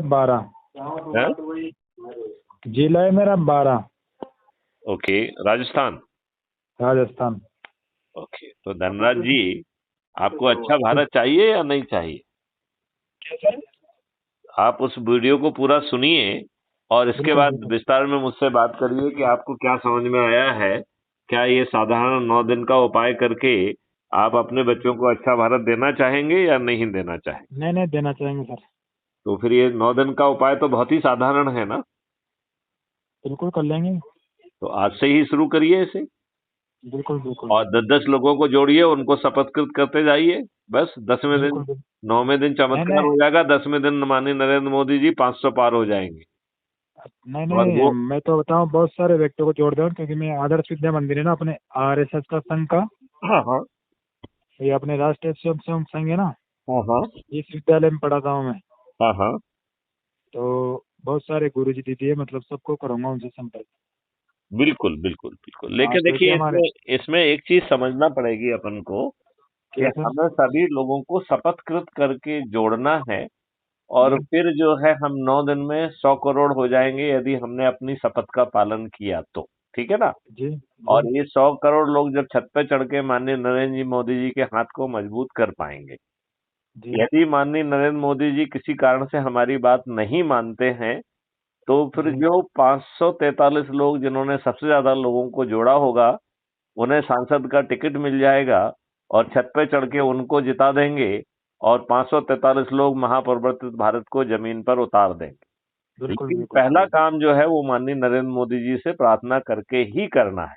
12। है? जिला है मेरा 12। ओके, राजस्थान। राजस्थान। ओके, तो धनराज जी, आपको अच्छा भारत चाहिए या नहीं चाहिए? कैसे? आप उस वीडियो को पूरा सुनिए और इसके बिल्कुल बाद बिल्कुल। विस्तार में मुझसे बात करिए कि आपको क्या समझ में आया है। क्या ये साधारण 9 दिन का उपाय करके आप अपने बच्चों को अच्छा भारत देना चाहेंगे या नहीं देना चाहेंगे? नहीं नहीं, देना चाहेंगे सर। तो फिर ये 9 दिन का उपाय तो बहुत ही साधारण है ना। बिल्कुल कर लेंगे। तो आज से ही शुरू करिए इसे बिल्कुल बिल्कुल। और 10-10 लोगों को जोड़िए, उनको शपथकृत करते जाइए। बस 10वें दिन, बिल्कुल बिल्कुल। 9वें दिन नहीं चमत्कार नहीं हो जाएगा, 10वें दिन माननीय नरेंद्र मोदी जी 500 पार हो जाएंगे। नहीं और नहीं, वो मैं तो बताऊं बहुत सारे व्यक्तियों को जोड़ दूं, क्योंकि मैं आदर्श विद्या मंदिर है ना अपने आरएसएस का संघ का, हाँ हाँ ये अपने राष्ट्रीय स्वयंसेवक संघ है ना, हाँ हाँ इस विद्यालय में पढ़ाता हूँ मैं। हाँ हाँ, तो बहुत सारे गुरुजी दीदी है, मतलब सबको करूंगा उनसे संपर्क। बिल्कुल बिल्कुल बिल्कुल। हाँ, लेकिन क्योंकि देखिए, हमारे इसमें इसमें एक चीज समझना पड़ेगी अपन को कि क्या सर? हमें सभी लोगों को शपथकृत करके जोड़ना है। और जी फिर जो है हम 9 दिन में 100 करोड़ हो जाएंगे यदि हमने अपनी शपथ का पालन किया तो। ठीक है ना। जी जी और ये 100 करोड़ लोग जब छत पे चढ़ के माननीय नरेंद्र जी मोदी जी के हाथ को मजबूत कर पाएंगे। जी यदि माननीय नरेंद्र मोदी जी किसी कारण से हमारी बात नहीं मानते हैं, तो फिर जी जो 543 लोग जिन्होंने सबसे ज्यादा लोगों को जोड़ा होगा, उन्हें सांसद का टिकट मिल जाएगा और छत पे चढ़ के उनको जिता देंगे और 543 लोग महापरिवर्तित भारत को जमीन पर उतार देंगे। बिल्कुल लेकिन बिल्कुल पहला सही। काम जो है वो माननीय नरेंद्र मोदी जी से प्रार्थना करके ही करना है।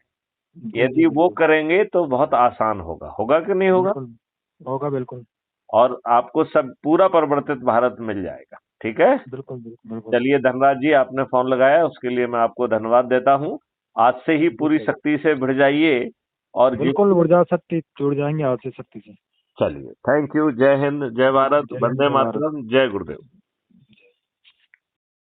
जी जी यदि वो बिल्कुल। करेंगे तो बहुत आसान होगा। होगा कि नहीं होगा? बिल्कुल होगा बिल्कुल। और आपको सब पूरा परिवर्तित भारत मिल जाएगा। ठीक है। बिल्कुल बिल्कुल बिल्कुल। चलिए धनराज जी, आपने फोन लगाया उसके लिए मैं आपको धन्यवाद देता हूँ। आज से ही जी पूरी सर। शक्ति से भिड़ जाइए और बिल्कुल ऊर्जा शक्ति जुड़ जाएंगे आज से शक्ति से। चलिए, थैंक यू। जय हिंद, जय भारत, जय हिंद वंदे जय भारत। मातरम, जय गुरुदेव।